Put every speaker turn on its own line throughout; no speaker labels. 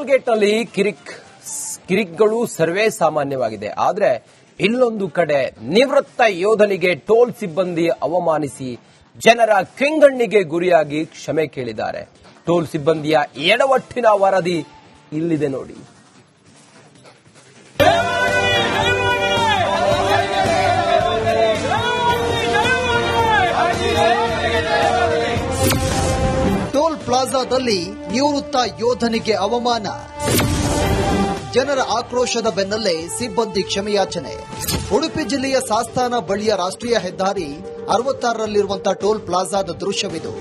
Toll gate ನಲ್ಲಿ ಕಿರಿಕ್ಗಳು ಸರ್ವೇ ಸಾಮಾನ್ಯವಾಗಿದೆ. ಆದರೆ ಇಲ್ಲೊಂದು ಕಡೆ ನಿವೃತ್ತ ಯೋಧನಿಗೆ ಟೋಲ್ ಸಿಬ್ಬಂದಿ ಅವಮಾನಿಸಿ ಜನರ ಕೆಂಗಣ್ಣಿಗೆ ಗುರಿಯಾಗಿ ಕ್ಷಮೆ ಕೇಳಿದ್ದಾರೆ. ಟೋಲ್ ಸಿಬ್ಬಂದಿಯ ಎಡವಟ್ಟಿನ ವರದಿ ಇಲ್ಲಿದೆ ನೋಡಿ.
ಟೋಲ್ ಪ್ಲಾಜಾದಲ್ಲಿ ನಿವೃತ್ತ ಯೋಧನಿಗೆ ಅವಮಾನ, ಜನರ ಆಕ್ರೋಶದ ಬೆನ್ನಲ್ಲೇ ಸಿಬ್ಬಂದಿ ಕ್ಷಮೆಯಾಚನೆ. ಉಡುಪಿ ಜಿಲ್ಲೆಯ ಸಾಸ್ತಾನ ಬಳಿಯ ರಾಷ್ಟ್ರೀಯ ಹೆದ್ದಾರಿ 66ರಲ್ಲಿರುವಂತಹ ಟೋಲ್ ಪ್ಲಾಜಾದ ದೃಶ್ಯವಿದು.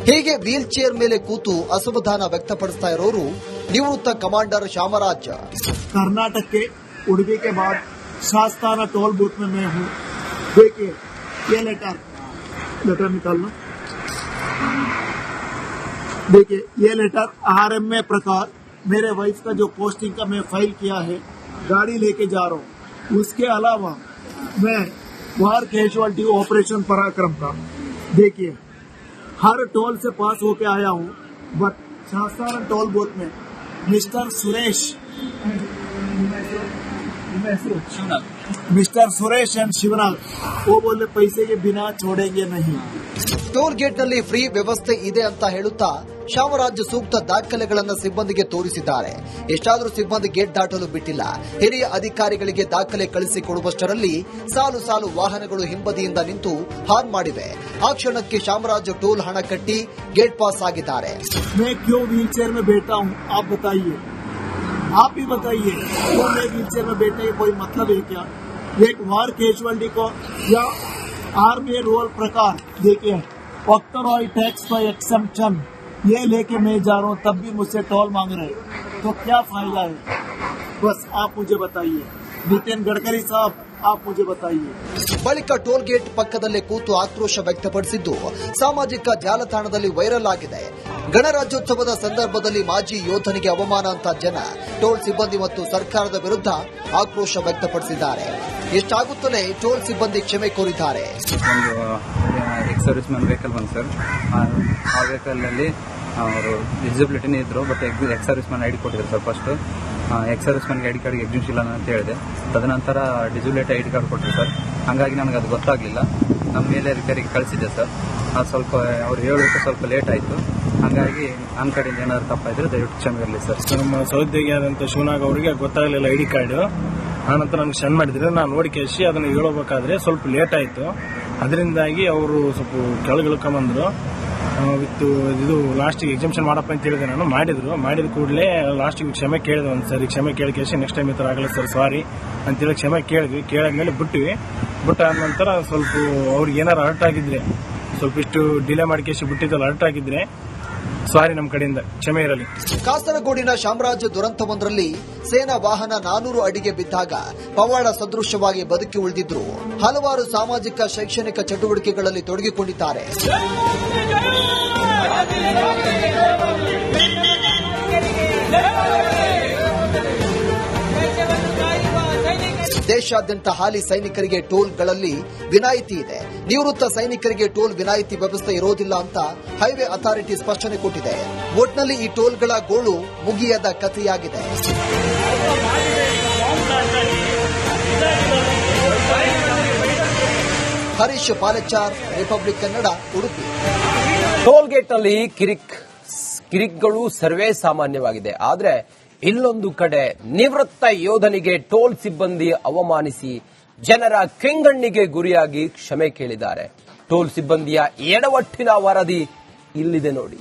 ಹೀಗೆ ವೀಲ್ ಚೇರ್ ಮೇಲೆ ಕೂತು ಅಸಮಾಧಾನ ವ್ಯಕ್ತಪಡಿಸ್ತಾ ಇರೋರು ನಿವೃತ್ತ ಕಮಾಂಡರ್ ಶ್ಯಾಮರಾಜ್.
कर्नाटक के उड़पी के बाद शास्ताना टोल बूथ में मैं हूँ. देखिए ये लेटर निकालना. देखिए ये लेटर RMA प्रकार मेरे वाइफ का जो पोस्टिंग का मैं फाइल किया है, गाड़ी लेके जा रहा हूँ. उसके अलावा मैं वार कैजुअलिटी ऑपरेशन पराक्रम का देखिए हर टोल से पास होके आया हूँ. बट शास्ताना टोल बूथ में मिस्टर सुरेश एंड शिवनाथ वो बोले पैसे के बिना छोड़ेंगे नहीं.
ಟೋಲ್ ಗೇಟ್ನಲ್ಲಿ ಫ್ರೀ ವ್ಯವಸ್ಥೆ ಇದೆ ಅಂತ ಹೇಳುತ್ತಾ ಶ್ಯಾಮರಾಜ್ ಸೂಕ್ತ ದಾಖಲೆಗಳನ್ನು ಸಿಬ್ಬಂದಿಗೆ ತೋರಿಸಿದ್ದಾರೆ. ಎಷ್ಟಾದರೂ ಸಿಬ್ಬಂದಿ ಗೇಟ್ ದಾಟಲು ಬಿಟ್ಟಿಲ್ಲ. ಹಿರಿಯ ಅಧಿಕಾರಿಗಳಿಗೆ ದಾಖಲೆ ಕಳಿಸಿಕೊಡುವಷ್ಟರಲ್ಲಿ ಸಾಲು ಸಾಲು ವಾಹನಗಳು ಹಿಂಬದಿಯಿಂದ ನಿಂತು ಹಾರ್ನ್ ಮಾಡಿವೆ. ಆ ಕ್ಷಣಕ್ಕೆ ಶ್ಯಾಮರಾಜ್ ಟೋಲ್ ಹಣ ಕಟ್ಟಿ ಗೇಟ್ ಪಾಸ್ ಆಗಿದ್ದಾರೆ.
मैं क्यों व्हील चेयर में बैठा हूँ आप बताइए, आप ही बताइए. क्यों मैं व्हील चेयर में बैठने का कोई मतलब है क्या? एक वार कैजुअलिटी को या आर्मी रोल प्रकार देखिए ऑक्टोरॉय टैक्स का एक्सेम्पशन ये लेके मैं जा रहा हूँ, तब भी मुझसे टोल मांग रहे हैं. तो क्या फायदा है? बस आप मुझे बताइए. नितिन गडकरी साहब आप मुझे बताइए.
ಬಳಿಕ ಟೋಲ್ ಗೇಟ್ ಪಕ್ಕದಲ್ಲೇ ಕೂತು ಆಕ್ರೋಶ ವ್ಯಕ್ತಪಡಿಸಿದ್ದು ಸಾಮಾಜಿಕ ಜಾಲತಾಣದಲ್ಲಿ ವೈರಲ್ ಆಗಿದೆ. ಗಣರಾಜ್ಯೋತ್ಸವದ ಸಂದರ್ಭದಲ್ಲಿ ಮಾಜಿ ಯೋಧನಿಗೆ ಅವಮಾನ ಅಂತ ಜನ ಟೋಲ್ ಸಿಬ್ಬಂದಿ ಮತ್ತು ಸರ್ಕಾರದ ವಿರುದ್ಧ ಆಕ್ರೋಶ ವ್ಯಕ್ತಪಡಿಸಿದ್ದಾರೆ. ಎಷ್ಟಾಗುತ್ತಲೇ ಟೋಲ್ ಸಿಬ್ಬಂದಿ ಕ್ಷಮೆ ಕೋರಿದ್ದಾರೆ.
ಎಕ್ಸ್ ಸರ್ವಿಸ್ ಮ್ಯಾನ್ ವೆಹಿಕಲ್ ಬಂದು ಸರ್, ಆ ವೆಹಿಕಲ್ ನಲ್ಲಿ ಅವರು ಡಿಸಬಿಲಿಟಿನೇ ಇದ್ರು. But ex service man ID ಕೊಟ್ಟಿದ್ರು ಸರ್. ಫಸ್ಟ್ ಎಕ್ಸ್ ಸರ್ವಿಸ್ ಮ್ಯಾನ್ಗೆ ಐಡಿ ಕಾರ್ಡ್ಗೆ ಎಕ್ಸಿಬಿಷನ್ ಇಲ್ಲ ಅಂತ ಹೇಳಿದೆ. ತದನಂತರ ಡಿಸಬಿಲಿಟಿ ಐಡಿ ಕಾರ್ಡ್ ಕೊಟ್ಟರು ಸರ್. ಹಾಗಾಗಿ ನನಗೆ ಅದು ಗೊತ್ತಾಗಲಿಲ್ಲ. ನಮ್ಮ ಮೇಲೆ ರಿಪೇರಿಗೆ ಕಳಿಸಿದ್ದೆ ಸರ್. ಅದು ಸ್ವಲ್ಪ ಅವ್ರು ಹೇಳೋದಕ್ಕೆ ಸ್ವಲ್ಪ ಲೇಟ್ ಆಯಿತು. ಹಾಗಾಗಿ ನನ್ನ ಕಡೆಯಿಂದ ಏನಾದರೂ ತಪ್ಪಾಯಿದ್ರೆ ದಯವಿಟ್ಟು ಕ್ಷಮೆ ಇರಲಿ ಸರ್.
ನಮ್ಮ ಸಹೋದ್ಯೋಗಿ ಆದಂಥ ಶಿವನಾಗ್ ಅವರಿಗೆ ಗೊತ್ತಾಗಲಿಲ್ಲ ಐಡಿ ಕಾರ್ಡು. ಆನಂತರ ನನಗೆ ಸೆಂಡ್ ಮಾಡಿದ್ರೆ ನಾನು ನೋಡಿ ಕೇಳಿಸಿ ಅದನ್ನು ಹೇಳಬೇಕಾದ್ರೆ ಸ್ವಲ್ಪ ಲೇಟ್ ಆಯಿತು. ಅದರಿಂದಾಗಿ ಅವರು ಸ್ವಲ್ಪ ಕೆಳಗಿಳ್ಕೊಂಬಂದರು. ವಿತ್ ಇದು ಲಾಸ್ಟಿಗೆ ಎಕ್ಸಾಮಿಷನ್ ಮಾಡಪ್ಪ ಅಂತ ಹೇಳಿದೆ. ನಾನು ಮಾಡಿದ ಕೂಡಲೇ ಲಾಸ್ಟಿಗೆ ಕ್ಷಮೆ ಕೇಳಿದೆ. ಒಂದು ಸರಿ ಕ್ಷಮೆ ಕೇಳಿಸಿ ನೆಕ್ಸ್ಟ್ ಟೈಮ್ ಈ ಥರ ಆಗಲ್ಲ ಸರ್ ಸಾರಿ ಅಂತೇಳಿ ಕ್ಷಮೆ ಕೇಳಿದ್ವಿ. ಕೇಳಿದ್ಮೇಲೆ ಬಿಟ್ಟಾದ ನಂತರ ಸ್ವಲ್ಪ ಅವ್ರಿಗೆ ಏನಾರು ಅರ್ಟ್ ಆಗಿದ್ರೆ ಸ್ವಲ್ಪ ಇಷ್ಟು ಡಿಲೇ ಮಾಡಿ ಬಿಟ್ಟಿದ್ದಲ್ಲ ಅರ್ಟ್ ಆಗಿದ್ರೆ ಸಾರಿ ನಮ್ಮ ಕಡೆಯಿಂದ ಕ್ಷಮೆ ಇರಲಿ.
ಕಾಸರಗೋಡಿನ ಶ್ಯಾಮರಾಜ್ ದುರಂತವೊಂದರಲ್ಲಿ ಸೇನಾ ವಾಹನ 400 ಅಡಿಗೆ ಬಿದ್ದಾಗ ಪವಾಡ ಸದೃಶವಾಗಿ ಬದುಕಿ ಉಳಿದಿದ್ರು. ಹಲವಾರು ಸಾಮಾಜಿಕ ಶೈಕ್ಷಣಿಕ ಚಟುವಟಿಕೆಗಳಲ್ಲಿ ತೊಡಗಿಕೊಂಡಿದ್ದಾರೆ. ದೇಶಾದ್ಯಂತ ಹಾಲಿ ಸೈನಿಕರಿಗೆ ಟೋಲ್ಗಳಲ್ಲಿ ವಿನಾಯಿತಿ ಇದೆ. ನಿವೃತ್ತ ಸೈನಿಕರಿಗೆ ಟೋಲ್ ವಿನಾಯಿತಿ ವ್ಯವಸ್ಥೆ ಇರೋದಿಲ್ಲ ಅಂತ ಹೈವೇ ಅಥಾರಿಟಿ ಸ್ಪಷ್ಟನೆ ಕೊಟ್ಟಿದೆ. ಒಟ್ನಲ್ಲಿ ಈ ಟೋಲ್ಗಳ ಗೋಳು ಮುಗಿಯದ ಕಥೆಯಾಗಿದೆ. Harish Palechar, Republic Kannada, Udupi.
Toll gate ನಲ್ಲಿ ಕಿರಿಕ್ಗಳು ಸರ್ವೇ ಸಾಮಾನ್ಯವಾಗಿದೆ. ಆದರೆ ಇಲ್ಲೊಂದು ಕಡೆ ನಿವೃತ್ತ ಯೋಧನಿಗೆ ಟೋಲ್ ಸಿಬ್ಬಂದಿ ಅವಮಾನಿಸಿ ಜನರ ಕೆಂಗಣ್ಣಿಗೆ ಗುರಿಯಾಗಿ ಕ್ಷಮೆ ಕೇಳಿದ್ದಾರೆ. ಟೋಲ್ ಸಿಬ್ಬಂದಿಯ ಎಡವಟ್ಟಿನ ವರದಿ ಇಲ್ಲಿದೆ ನೋಡಿ.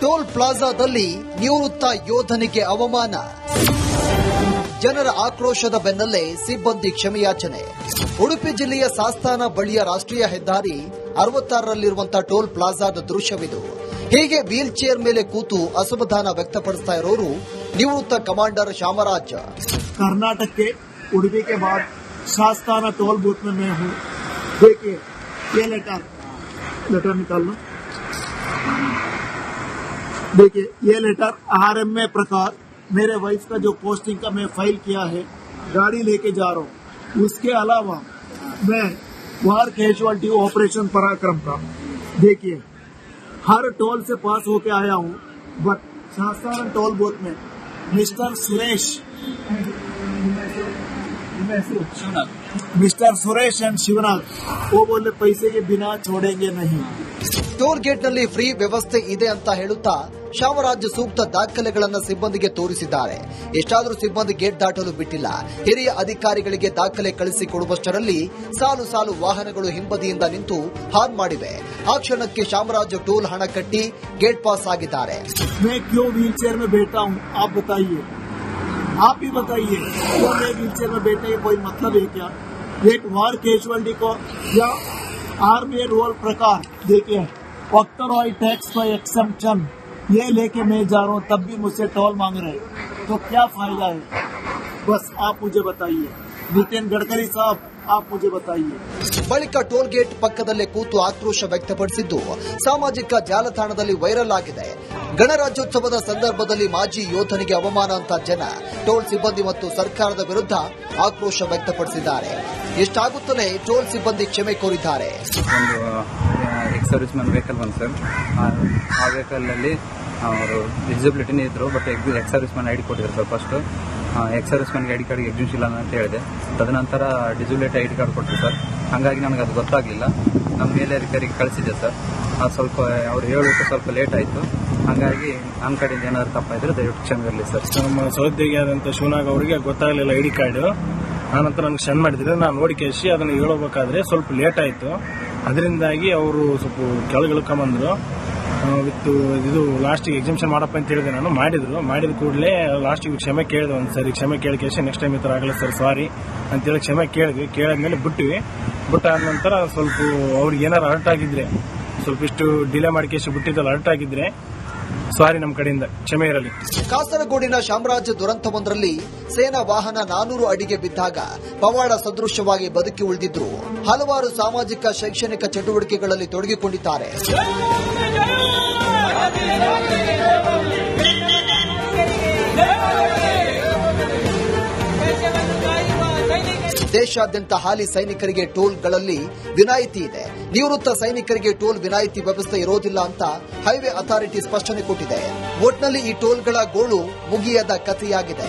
ಟೋಲ್ ಪ್ಲಾಜಾದಲ್ಲಿ ನಿವೃತ್ತ ಯೋಧನಿಗೆ ಅವಮಾನ, ಜನರ ಆಕ್ರೋಶದ ಬೆನ್ನಲ್ಲೇ ಸಿಬ್ಬಂದಿ ಕ್ಷಮೆಯಾಚನೆ. ಉಡುಪಿ ಜಿಲ್ಲೆಯ ಸಾಸ್ತಾನ ಬಳಿಯ ರಾಷ್ಟ್ರೀಯ ಹೆದ್ದಾರಿ 66ರಲ್ಲಿರುವಂತಹ ಟೋಲ್ ಪ್ಲಾಜಾದ ದೃಶ್ಯವಿದು. ಹೀಗೆ ವೀಲ್ ಚೇರ್ ಮೇಲೆ ಕೂತು ಅಸಮಾಧಾನ ವ್ಯಕ್ತಪಡಿಸ್ತಾ ಇರೋರು ನಿವೃತ್ತ ಕಮಾಂಡರ್ ಶ್ಯಾಮರಾಜ್.
कर्नाटक के उड़पी के बाद शास्ताना टोल बूथ में मैं हूँ. देखिए ये लेटर निकालना. देखिए ये लेटर RMA प्रकार मेरे वाइफ का जो पोस्टिंग का मैं फाइल किया है, गाड़ी लेके जा रहा हूँ. उसके अलावा मैं वार कैजुअलिटी ऑपरेशन पराक्रम का देखिए हर टोल से पास होके आया हूँ, बट शास्त्रान टोल बूथ में मिस्टर सुरेश एंड शिवनाथ वो बोले पैसे के बिना छोड़ेंगे नहीं।
ಟೋಲ್ ಗೇಟ್ನಲ್ಲಿ ಫ್ರೀ ವ್ಯವಸ್ಥೆ ಇದೆ ಅಂತ ಹೇಳುತ್ತಾ ಶಾಮರಾಜ್ ಸೂಕ್ತ ದಾಖಲೆಗಳನ್ನು ಸಿಬ್ಬಂದಿಗೆ ತೋರಿಸಿದ್ದಾರೆ. ಎಷ್ಟಾದರೂ ಸಿಬ್ಬಂದಿ ಗೇಟ್ ದಾಟಲು ಬಿಟ್ಟಿಲ್ಲ. ಹಿರಿಯ ಅಧಿಕಾರಿಗಳಿಗೆ ದಾಖಲೆ ಕಳಿಸಿಕೊಡುವಷ್ಟರಲ್ಲಿ ಸಾಲು ಸಾಲು ವಾಹನಗಳು ಹಿಂಬದಿಯಿಂದ ನಿಂತು ಹಾರ್ನ್ ಮಾಡಿವೆ. ಆ ಕ್ಷಣಕ್ಕೆ ಶಾಮರಾಜ್ ಟೋಲ್ ಹಣ ಕಟ್ಟಿ ಗೇಟ್ ಪಾಸ್ ಆಗಿದ್ದಾರೆ.
मैं क्यों व्हील चेयर में बैठा हूँ आप बताइए, आप ही बताइए, क्यों मैं व्हील चेयर में बैठने का कोई मतलब है क्या? एक वार कैजुअलिटी को या आर्मी रोल प्रकार देखिए ऑक्टरॉय टैक्स का एक्सेम्पशन ये लेके मैं जा रहा हूँ, तब भी मुझसे टोल मांग रहे हैं, तो क्या फायदा है? बस आप मुझे बताइए, नितिन गडकरी साहब आप मुझे बताइए।
ಬಳಿಕ ಟೋಲ್ ಗೇಟ್ ಪಕ್ಕದಲ್ಲೇ ಕೂತು ಆಕ್ರೋಶ ವ್ಯಕ್ತಪಡಿಸಿದ್ದು ಸಾಮಾಜಿಕ ಜಾಲತಾಣದಲ್ಲಿ ವೈರಲ್ ಆಗಿದೆ. ಗಣರಾಜ್ಯೋತ್ಸವದ ಸಂದರ್ಭದಲ್ಲಿ ಮಾಜಿ ಯೋಧನಿಗೆ ಅವಮಾನ ಅಂತ ಜನ ಟೋಲ್ ಸಿಬ್ಬಂದಿ ಮತ್ತು ಸರ್ಕಾರದ ವಿರುದ್ಧ ಆಕ್ರೋಶ ವ್ಯಕ್ತಪಡಿಸಿದ್ದಾರೆ. ಎಷ್ಟಾಗುತ್ತಲೇ ಟೋಲ್ ಸಿಬ್ಬಂದಿ ಕ್ಷಮೆ ಕೋರಿದ್ದಾರೆ.
ಒಂದು ಎಕ್ಸ್ ಸರ್ವಿಸ್ ಮ್ಯಾನ್ ವೆಹಿಕಲ್ ಬಂತು ಸರ್. ಆ ವೆಹಿಕಲ್ನಲ್ಲಿ ಅವರು ಡಿಸಬಿಲಿಟಿನೇ ಇದ್ರು, but ex service man ID ಕೊಟ್ಟಿದ್ರು ಸರ್. ಫಸ್ಟ್ ಎಕ್ಸ್ ಸರ್ವಿಸ್ ಮ್ಯಾನ್ಗೆ ಐಡಿ ಕಾರ್ಡ್ಗೆ ಎಕ್ಸಿಬಿಷನ್ ಇಲ್ಲ ಅಂತ ಹೇಳಿದೆ. ತದನಂತರ ಡಿಸಬಿಲಿಟಿ ಐಡಿ ಕಾರ್ಡ್ ಕೊಟ್ಟರು ಸರ್. ಹಾಗಾಗಿ ನನಗೆ ಅದು ಗೊತ್ತಾಗಲಿಲ್ಲ. ನಮ್ಮ ಮೇಲೆ ಅಧಿಕಾರಿಗೆ ಕಳಿಸಿದ್ದೆ ಸರ್. ಅದು ಸ್ವಲ್ಪ ಅವ್ರು ಹೇಳೋಕ್ಕೆ ಸ್ವಲ್ಪ ಲೇಟ್ ಆಯಿತು. ಹಾಗಾಗಿ ನನ್ನ ಕಡೆಯಿಂದ ಏನಾದರೂ ತಪ್ಪಾಯಿದ್ರೆ ದಯವಿಟ್ಟು ಕ್ಷಮೆ ಇರಲಿ ಸರ್.
ನಮ್ಮ ಸಹೋದ್ಯೋಗಿ ಆದಂಥ ಶಿವನಾಗ್ ಅವರಿಗೆ ಗೊತ್ತಾಗಲಿಲ್ಲ ಐಡಿ ಕಾರ್ಡ್. ಆನಂತರ ನನಗೆ ಸೆಂಡ್ ಮಾಡಿದ್ರೆ ನಾನು ನೋಡಿ ಕೇಸಿ ಅದನ್ನು ಹೇಳಬೇಕಾದ್ರೆ ಸ್ವಲ್ಪ ಲೇಟ್ ಆಯಿತು. ಅದರಿಂದಾಗಿ ಅವರು ಸ್ವಲ್ಪ ಕೆಳಗಿಳ್ಕೊಂಬಂದರು. ವಿತ್ ಇದು ಲಾಸ್ಟಿಗೆ ಎಕ್ಸಿಬಿಷನ್ ಮಾಡಪ್ಪ ಅಂತ ಹೇಳಿದೆ. ನಾನು ಮಾಡಿದ ಕೂಡಲೇ ಲಾಸ್ಟಿಗೆ ಕ್ಷಮೆ ಕೇಳಿದೆ. ಒಂದು ಸರಿ ಕ್ಷಮೆ ಕೇಳಿಕೇಸಿ ನೆಕ್ಸ್ಟ್ ಟೈಮ್ ಈ ಥರ ಆಗಲ್ಲ ಸರ್ ಸಾರಿ ಅಂತೇಳಿ ಕ್ಷಮೆ ಕೇಳಿದ್ವಿ. ಕೇಳಿದ್ಮೇಲೆ ಬಿಟ್ಟಾದ ನಂತರ ಸ್ವಲ್ಪ ಅವ್ರಿಗೆ ಏನಾರು ಅರ್ಟ್ ಆಗಿದ್ರೆ ಸ್ವಲ್ಪ ಇಷ್ಟು ಡಿಲೇ ಮಾಡಿಕೇಸಿ ಬಿಟ್ಟಿದ್ದಲ್ಲ ಅರ್ಟ್ ಆಗಿದ್ರೆ ಸಾರಿ ನಮ್ಮ ಕಡೆಯಿಂದ ಕ್ಷಮೆ ಇರಲಿ.
ಕಾಸರಗೋಡಿನ ಶಾಮರಾಜ್ ದುರಂತವೊಂದರಲ್ಲಿ ಸೇನಾ ವಾಹನ 400 ಅಡಿಗೆ ಬಿದ್ದಾಗ ಪವಾಡ ಸದೃಶವಾಗಿ ಬದುಕಿ ಉಳಿದಿದ್ರು. ಹಲವಾರು ಸಾಮಾಜಿಕ ಶೈಕ್ಷಣಿಕ ಚಟುವಟಿಕೆಗಳಲ್ಲಿ ತೊಡಗಿಕೊಂಡಿದ್ದಾರೆ. ದೇಶಾದ್ಯಂತ ಹಾಲಿ ಸೈನಿಕರಿಗೆ ಟೋಲ್ಗಳಲ್ಲಿ ವಿನಾಯಿತಿ ಇದೆ. ನಿವೃತ್ತ ಸೈನಿಕರಿಗೆ ಟೋಲ್ ವಿನಾಯಿತಿ ವ್ಯವಸ್ಥೆ ಇರೋದಿಲ್ಲ ಅಂತ ಹೈವೇ ಅಥಾರಿಟಿ ಸ್ಪಷ್ಟನೆ ಕೊಟ್ಟಿದೆ. ಒಟ್ನಲ್ಲಿ ಈ ಟೋಲ್ಗಳ ಗೋಳು ಮುಗಿಯದ ಕಥೆಯಾಗಿದೆ.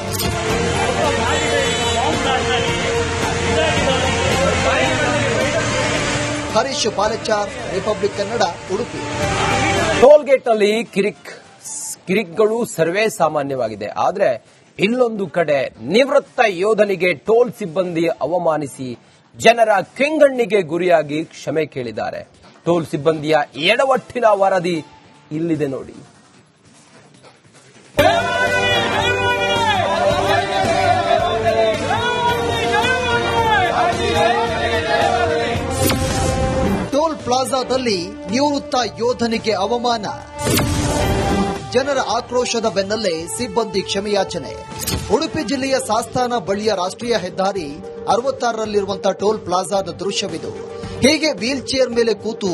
ಹರೀಶ್ ಪಾಲೆಚಾರ್, ರಿಪಬ್ಲಿಕ್ ಕನ್ನಡ, ಉಡುಪಿ.
ಟೋಲ್ ಗೇಟ್ನಲ್ಲಿ ಕಿರಿಕ್ಗಳು ಸರ್ವೇ ಸಾಮಾನ್ಯವಾಗಿದೆ. ಆದ್ರೆ ಇಲ್ಲೊಂದು ಕಡೆ ನಿವೃತ್ತ ಯೋಧನಿಗೆ ಟೋಲ್ ಸಿಬ್ಬಂದಿ ಅವಮಾನಿಸಿ ಜನರ ಕೆಂಗಣ್ಣಿಗೆ ಗುರಿಯಾಗಿ ಕ್ಷಮೆ ಕೇಳಿದ್ದಾರೆ. ಟೋಲ್ ಸಿಬ್ಬಂದಿಯ ಎಡವಟ್ಟಿನ ವರದಿ ಇಲ್ಲಿದೆ ನೋಡಿ.
ಟೋಲ್ ಪ್ಲಾಜಾದಲ್ಲಿ ನಿವೃತ್ತ ಯೋಧನಿಗೆ ಅವಮಾನ. ಜನರ ಆಕ್ರೋಶದ ಬೆನ್ನಲ್ಲೇ ಸಿಬ್ಬಂದಿ ಕ್ಷಮೆಯಾಚನೆ. ಉಡುಪಿ ಜಿಲ್ಲೆಯ ಸಾಸ್ತಾನ ಬಳಿಯ ರಾಷ್ಟ್ರೀಯ ಹೆದ್ದಾರಿ 66ರಲ್ಲಿರುವಂತಹ ಟೋಲ್ ಪ್ಲಾಜಾದ ದೃಶ್ಯವಿದು. ಹೀಗೆ ವೀಲ್ ಚೇರ್ ಮೇಲೆ ಕೂತು